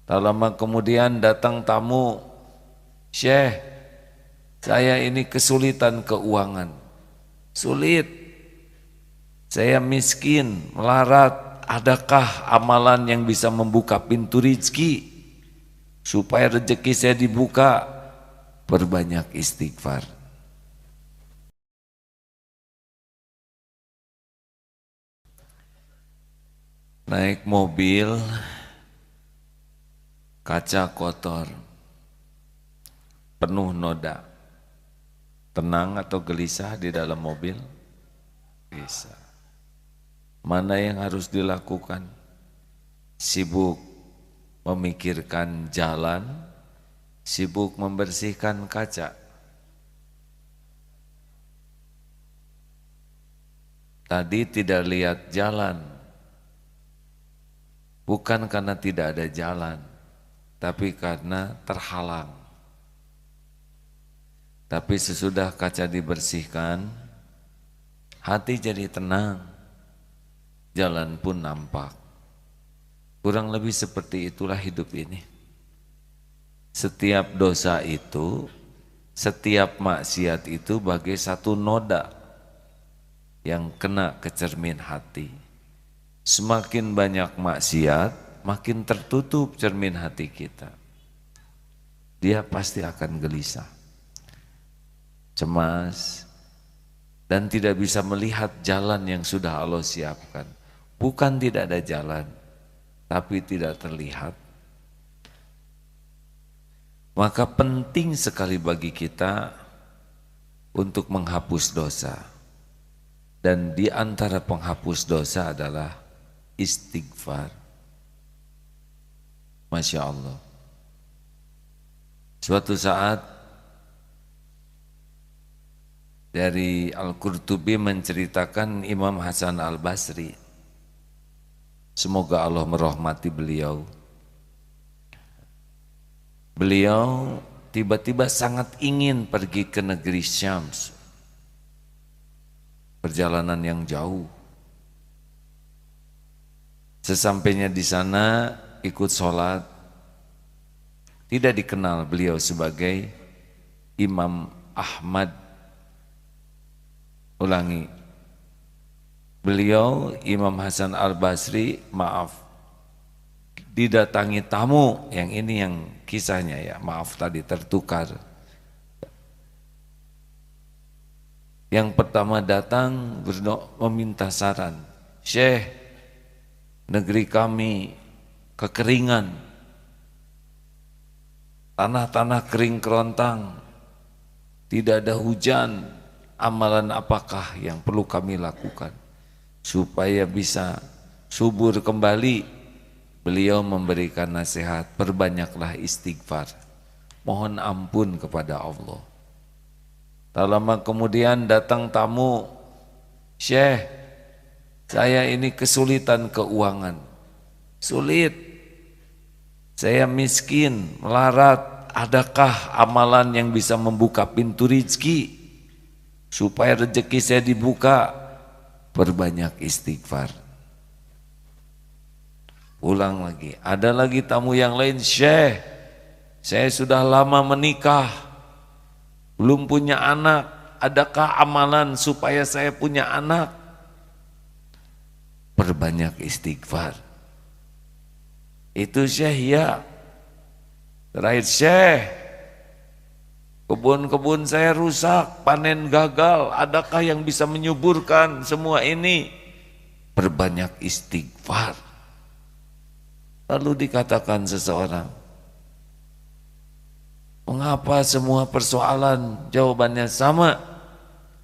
Tak lama kemudian datang tamu, "Syekh, saya ini kesulitan keuangan. Sulit, saya miskin, melarat. Adakah amalan yang bisa membuka pintu rizki supaya rezeki saya dibuka?" Perbanyak istighfar. Naik mobil, kaca kotor, penuh noda. Tenang atau gelisah di dalam mobil? Bisa. Mana yang harus dilakukan? Sibuk memikirkan jalan, sibuk membersihkan kaca. Tadi tidak lihat jalan, bukan karena tidak ada jalan, tapi karena terhalang. Tapi sesudah kaca dibersihkan, hati jadi tenang, jalan pun nampak. Kurang lebih seperti itulah hidup ini. Setiap dosa itu, setiap maksiat itu bagai satu noda yang kena ke cermin hati. Semakin banyak maksiat, makin tertutup cermin hati kita. Dia pasti akan gelisah, cemas, dan tidak bisa melihat jalan yang sudah Allah siapkan. Bukan tidak ada jalan, tapi tidak terlihat. Maka penting sekali bagi kita untuk menghapus dosa. Dan di antara penghapus dosa adalah istighfar. Masya Allah. Suatu saat dari Al-Qurtubi menceritakan Imam Hasan Al-Basri. Semoga Allah merahmati beliau. Beliau tiba-tiba sangat ingin pergi ke negeri Syams. Perjalanan yang jauh. Sesampainya di sana ikut sholat. Tidak dikenal beliau sebagai Imam Ahmad. Ulangi. Beliau Imam Hasan Al-Basri, maaf, didatangi tamu, yang ini yang kisahnya ya, maaf tadi tertukar. Yang pertama datang meminta saran, "Syekh, negeri kami kekeringan, tanah-tanah kering kerontang, tidak ada hujan, amalan apakah yang perlu kami lakukan supaya bisa subur kembali?" Beliau memberikan nasihat, perbanyaklah istighfar, mohon ampun kepada Allah. Tak lama kemudian datang tamu, "Syekh, saya ini kesulitan keuangan. Sulit, saya miskin, melarat. Adakah amalan yang bisa membuka pintu rizki supaya rezeki saya dibuka?" Perbanyak istighfar. Ulang lagi, ada lagi tamu yang lain, "Syekh, saya sudah lama menikah, belum punya anak. Adakah amalan supaya saya punya anak?" Perbanyak istighfar. Itu Syekh, ya. Terakhir, "Syekh, kebun-kebun saya rusak, panen gagal. Adakah yang bisa menyuburkan semua ini?" Perbanyak istighfar. Lalu dikatakan seseorang, "Mengapa semua persoalan jawabannya sama?"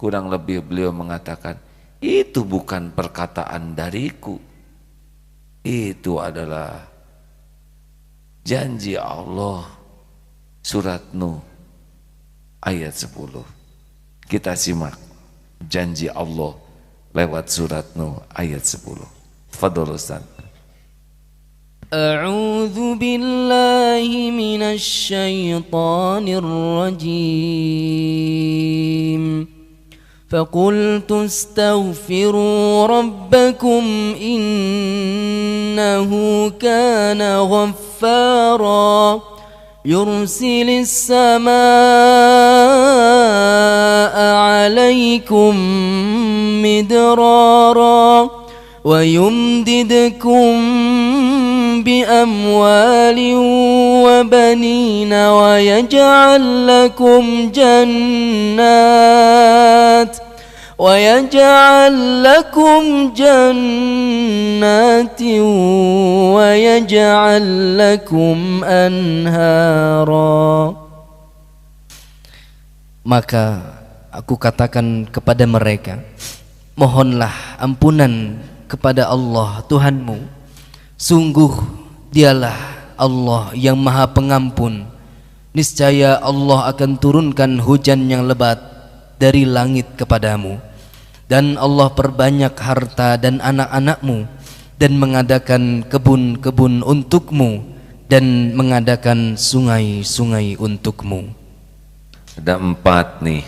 Kurang lebih beliau mengatakan, "Itu bukan perkataan dariku. Itu adalah janji Allah." Surat Nuh ayat 10. Kita simak janji Allah lewat surat Nuh ayat 10. Fadhol Ustaz. أعوذ بالله من الشيطان الرجيم فقلت استغفروا ربكم إنه كان غفارا يرسل السماء عليكم مدرارا ويمددكم بأموال وبنين ويجعل لكم جنات ويجعل لكم أنهارا. Maka aku katakan kepada mereka, mohonlah ampunan kepada Allah Tuhanmu. Sungguh dialah Allah yang maha pengampun. Niscaya Allah akan turunkan hujan yang lebat dari langit kepadamu, dan Allah perbanyak harta dan anak-anakmu, dan mengadakan kebun-kebun untukmu, dan mengadakan sungai-sungai untukmu. Ada 4 nih.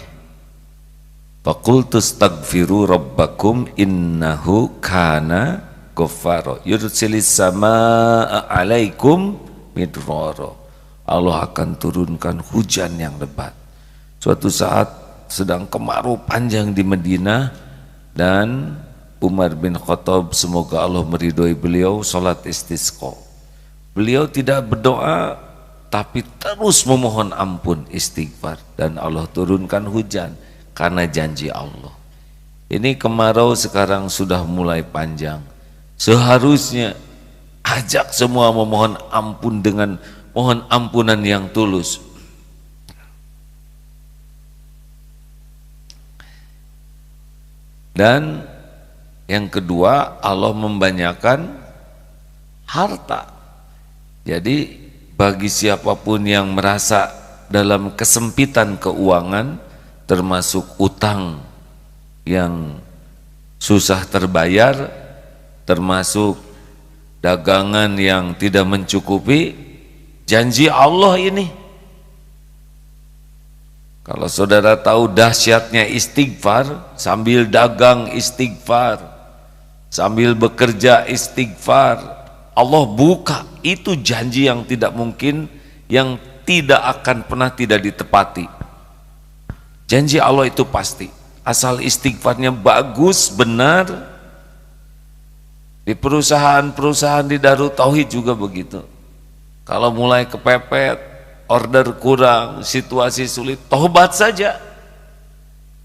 Faqultu astaghfiru rabbakum innahu kana ghaffara yursilis samaa 'alaikum midrara. Allah akan turunkan hujan yang lebat. Suatu saat sedang kemarau panjang di Madinah, dan Umar bin Khattab, semoga Allah meridhoi beliau, salat istisqa. Beliau tidak berdoa tapi terus memohon ampun, istighfar, dan Allah turunkan hujan karena janji Allah. Ini kemarau sekarang sudah mulai panjang. Seharusnya ajak semua memohon ampun dengan mohon ampunan yang tulus. Dan yang kedua, Allah membanyakan harta. Jadi bagi siapapun yang merasa dalam kesempitan keuangan, termasuk utang yang susah terbayar, termasuk dagangan yang tidak mencukupi, janji Allah ini. Kalau saudara tahu dahsyatnya istighfar, sambil dagang istighfar, sambil bekerja istighfar, Allah buka. Itu janji yang tidak mungkin, yang tidak akan pernah tidak ditepati. Janji Allah itu pasti, asal istighfarnya bagus, benar. Di perusahaan-perusahaan di Darut Tauhid juga begitu. Kalau mulai kepepet, order kurang, situasi sulit, tobat saja.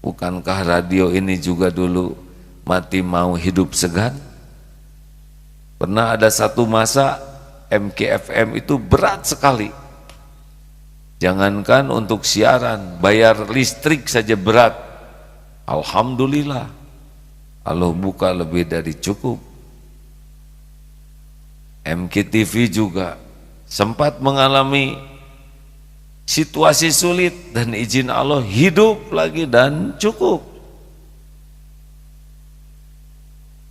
Bukankah radio ini juga dulu mati mau hidup segan? Pernah ada satu masa MKFM itu berat sekali. Jangankan untuk siaran, bayar listrik saja berat. Alhamdulillah, Allah buka lebih dari cukup. MKTV juga sempat mengalami situasi sulit, dan izin Allah hidup lagi dan cukup.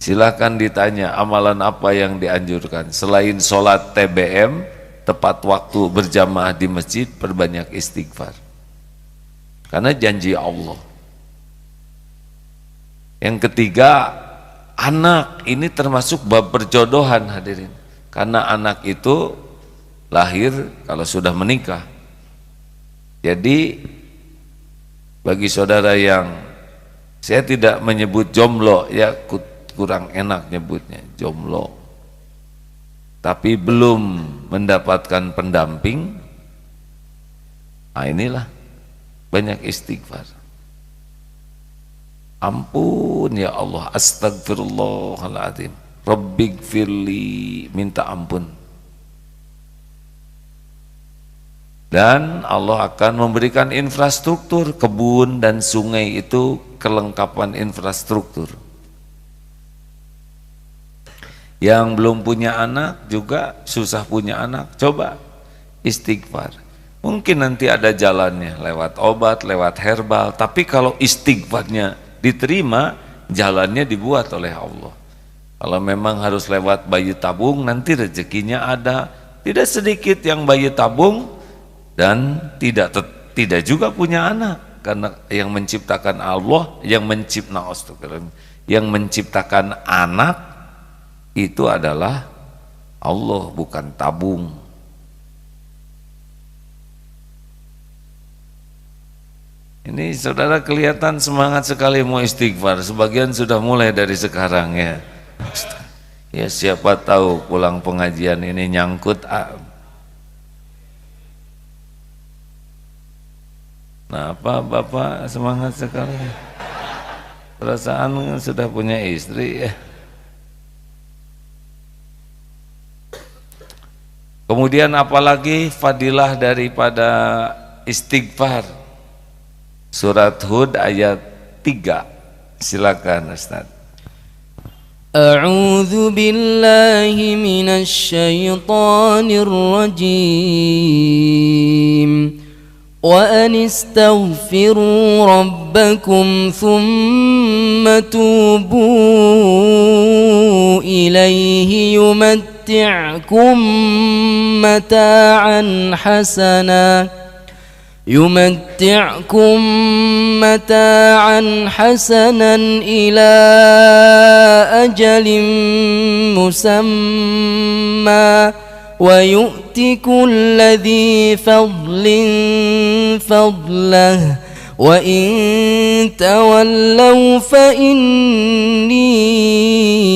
Silakan ditanya amalan apa yang dianjurkan selain sholat TBM, tepat waktu berjamaah di masjid, perbanyak istighfar, karena janji Allah. Yang ketiga, anak. Ini termasuk bab perjodohan, hadirin, karena anak itu lahir kalau sudah menikah. Jadi bagi saudara yang, saya tidak menyebut jomblo ya, kurang enak nyebutnya jomblo, tapi belum mendapatkan pendamping, nah inilah banyak istighfar. Ampun ya Allah, astagfirullahaladzim, rabbighfirli, minta ampun. Dan Allah akan memberikan infrastruktur, kebun dan sungai itu kelengkapan infrastruktur. Yang belum punya anak juga susah punya anak, coba istighfar. Mungkin nanti ada jalannya lewat obat, lewat herbal, tapi kalau istighfarnya diterima, jalannya dibuat oleh Allah. Kalau memang harus lewat bayi tabung, nanti rezekinya ada. Tidak sedikit yang bayi tabung dan tidak juga punya anak karena yang menciptakan Allah, yang menciptakan anak itu adalah Allah, bukan tabung. Ini saudara kelihatan semangat sekali mau istighfar. Sebagian sudah mulai dari sekarang ya. Ya siapa tahu pulang pengajian ini nyangkut. Nah apa Bapak semangat sekali. Perasaan sudah punya istri ya. Kemudian apalagi fadilah daripada istighfar. Surat Hud ayat 3. Silakan Ustaz. A'udzu billahi minasy syaithanir rajim. Wa anistaghfiru rabbakum thumma tubu ilaihi yumatti'kum mata'an hasana إلى أجل مسمى ويؤتي كل ذي فضل فضله وإن تولوا فإني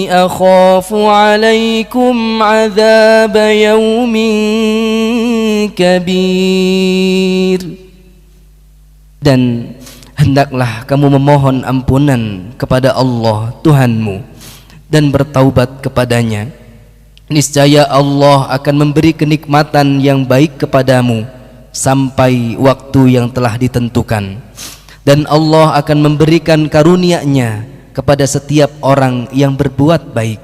أخاف عليكم عذاب يوم كبير. Dan hendaklah kamu memohon ampunan kepada Allah Tuhanmu dan bertaubat kepadanya. Niscaya Allah akan memberi kenikmatan yang baik kepadamu sampai waktu yang telah ditentukan, dan Allah akan memberikan karunia-Nya kepada setiap orang yang berbuat baik.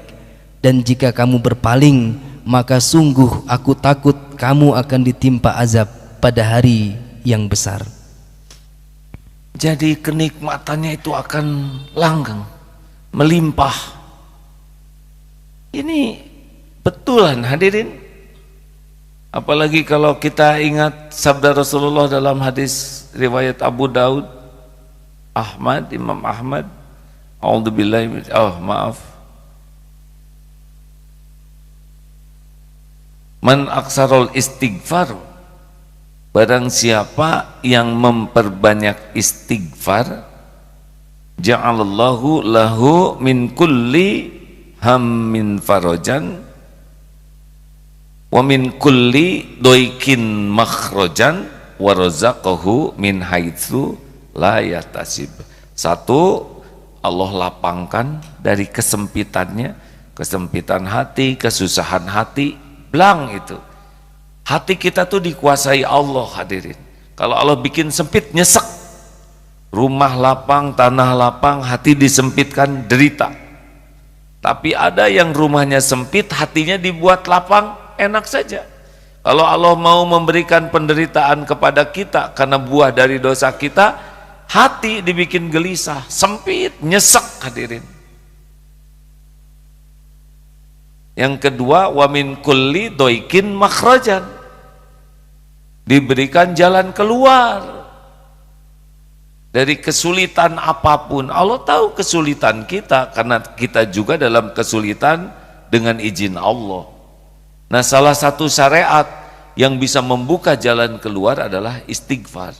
Dan jika kamu berpaling, maka sungguh aku takut kamu akan ditimpa azab pada hari yang besar. Jadi kenikmatannya itu akan langgeng, melimpah. Ini betulan hadirin. Apalagi kalau kita ingat sabda Rasulullah dalam hadis riwayat Abu Daud, Imam Ahmad, Man aksarul istighfar, barang siapa yang memperbanyak istighfar, ja'alallahu lahu min kulli hammin farajan wa min kulli doikin makhrajan wa razaqahu min haitsu la yahtasib. Satu, Allah lapangkan dari kesempitannya, kesempitan hati, kesusahan hati, blang itu. Hati kita tuh dikuasai Allah hadirin. Kalau Allah bikin sempit, nyesek. Rumah lapang, tanah lapang, hati disempitkan, derita. Tapi ada yang rumahnya sempit, hatinya dibuat lapang, enak saja. Kalau Allah mau memberikan penderitaan kepada kita karena buah dari dosa kita, hati dibikin gelisah, sempit, nyesek hadirin. Yang kedua, wa min kulli doikin makhrajan, diberikan jalan keluar dari kesulitan apapun. Allah tahu kesulitan kita karena kita juga dalam kesulitan dengan izin Allah. Nah, salah satu syariat yang bisa membuka jalan keluar adalah istighfar.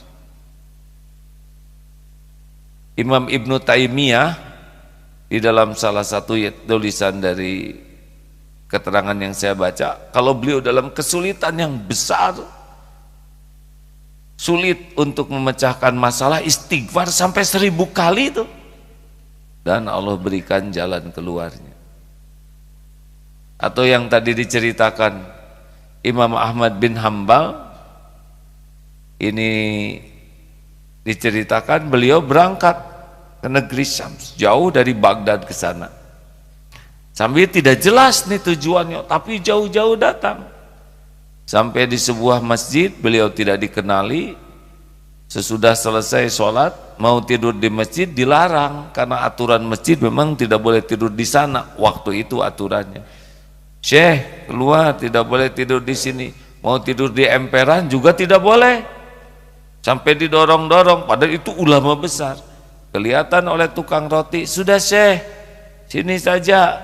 Imam Ibnu Taimiyah di dalam salah satu tulisan dari keterangan yang saya baca, kalau beliau dalam kesulitan yang besar, sulit untuk memecahkan masalah, istighfar sampai 1000 kali itu, dan Allah berikan jalan keluarnya. Atau yang tadi diceritakan Imam Ahmad bin Hambal, ini diceritakan beliau berangkat ke negeri Syams, jauh dari Baghdad ke sana, sambil tidak jelas nih tujuannya, tapi jauh-jauh datang. Sampai di sebuah masjid, beliau tidak dikenali. Sesudah selesai sholat, mau tidur di masjid dilarang, karena aturan masjid memang tidak boleh tidur di sana. Waktu itu aturannya, Syekh keluar, tidak boleh tidur di sini. Mau tidur di emperan juga tidak boleh. sampai didorong-dorong, padahal itu ulama besar. Kelihatan oleh tukang roti, sudah Syekh, sini saja,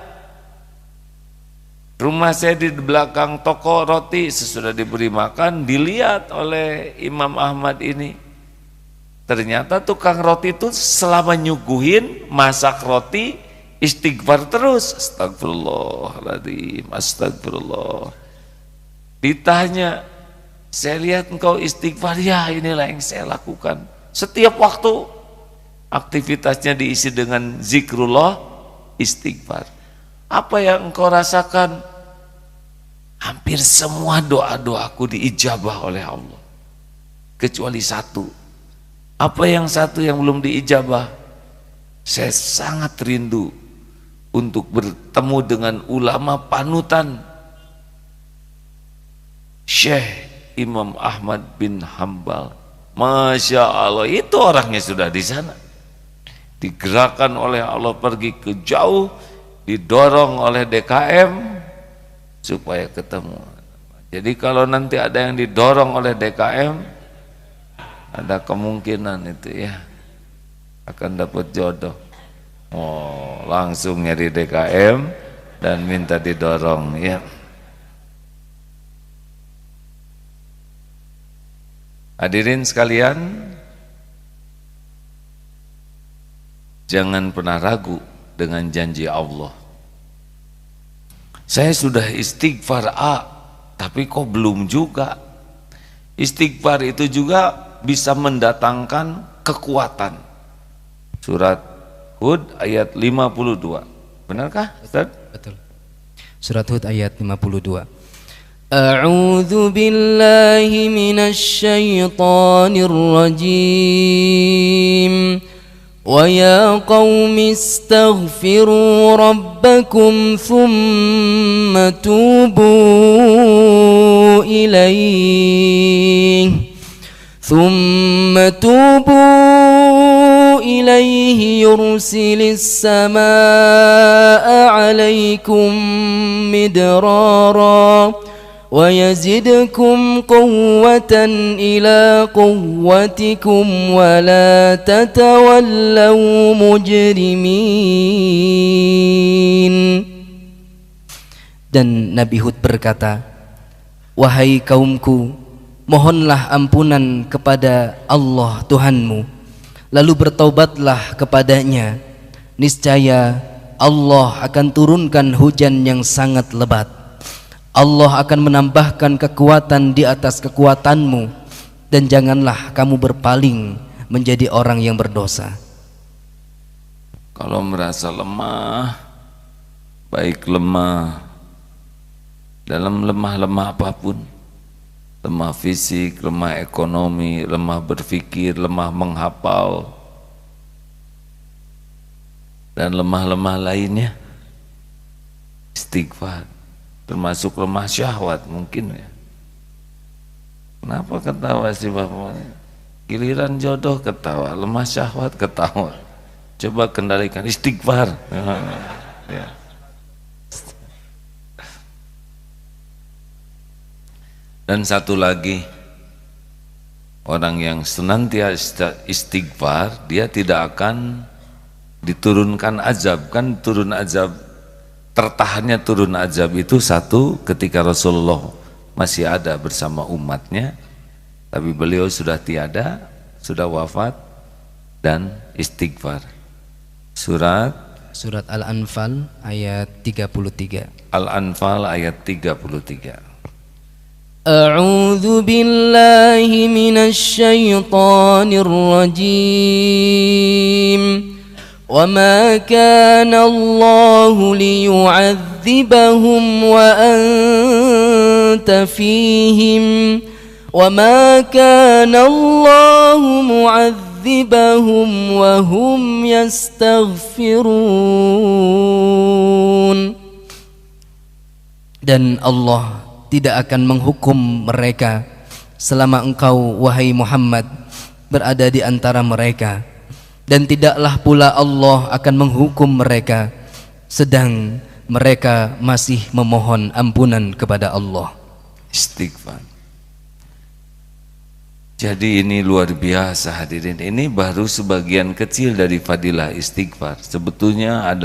rumah saya di belakang toko roti. Sesudah diberi makan, dilihat oleh Imam Ahmad ini, ternyata tukang roti itu selama nyuguhin masak roti istighfar terus, astagfirullahaladzim, astagfirullah. Ditanya, saya lihat engkau istighfar. Ya, inilah yang saya lakukan setiap waktu. Aktivitasnya diisi dengan zikrullah, istighfar. Apa yang engkau rasakan? Hampir semua doa-doaku diijabah oleh Allah, kecuali satu. Apa yang satu yang belum diijabah? Saya sangat rindu untuk bertemu dengan ulama panutan, Syekh Imam Ahmad bin Hambal. Masya Allah, itu orangnya sudah di sana, digerakkan oleh Allah pergi ke jauh, didorong oleh DKM supaya ketemu. Jadi kalau nanti ada yang didorong oleh DKM, ada kemungkinan itu ya akan dapat jodoh. Oh, langsung nyari DKM dan minta didorong ya. Hadirin sekalian, jangan pernah ragu dengan janji Allah. Saya sudah istighfar tapi kok belum juga. Istighfar itu juga bisa mendatangkan kekuatan. Surat Hud ayat 52. Benarkah Ustaz? Betul. Surat Hud ayat 52. A'udzu billahi minasy syaithanir rajim. Wa ya qaumi astaghfiru rabbakum thumma tubu ilaihi yursilis samaa'a 'alaikum midrara wa yazidkum quwwatan ila quwwatikum wa la tatawallaw mujrimin. Dan Nabi Hud berkata, wahai kaumku, mohonlah ampunan kepada Allah Tuhanmu, lalu bertaubatlah kepadanya. Niscaya Allah akan turunkan hujan yang sangat lebat. Allah akan menambahkan kekuatan di atas kekuatanmu, dan janganlah kamu berpaling menjadi orang yang berdosa. Kalau merasa lemah, baik lemah dalam lemah apapun, lemah fisik, lemah ekonomi, lemah berpikir, lemah menghafal, dan lemah-lemah lainnya, istighfar. Termasuk lemah syahwat mungkin ya. Kenapa ketawa sih Bapak? Giliran jodoh ketawa, lemah syahwat ketawa. Coba kendalikan, istighfar ya. Dan satu lagi, orang yang senantiasa istighfar, dia tidak akan diturunkan azab. Kan turun azab, tertahannya turun azab itu satu ketika Rasulullah masih ada bersama umatnya, tapi beliau sudah tiada, sudah wafat, dan istighfar. Surat Al-Anfal ayat 33. Al-Anfal ayat 33. A'udzu billahi minasy syaithanir rajim. وَمَا كَانَ اللَّهُ لِيُعَذِّبَهُمْ وَأَنْتَ فِيهِمْ وَمَا كَانَ اللَّهُ مُعَذِّبَهُمْ وَهُمْ يَسْتَغْفِرُونَ. Dan Allah tidak akan menghukum mereka selama engkau, wahai Muhammad, berada di antara mereka. Dan tidaklah pula Allah akan menghukum mereka sedang mereka masih memohon ampunan kepada Allah. Istighfar. Jadi ini luar biasa hadirin. Ini baru sebagian kecil dari fadilah istighfar. Sebetulnya ada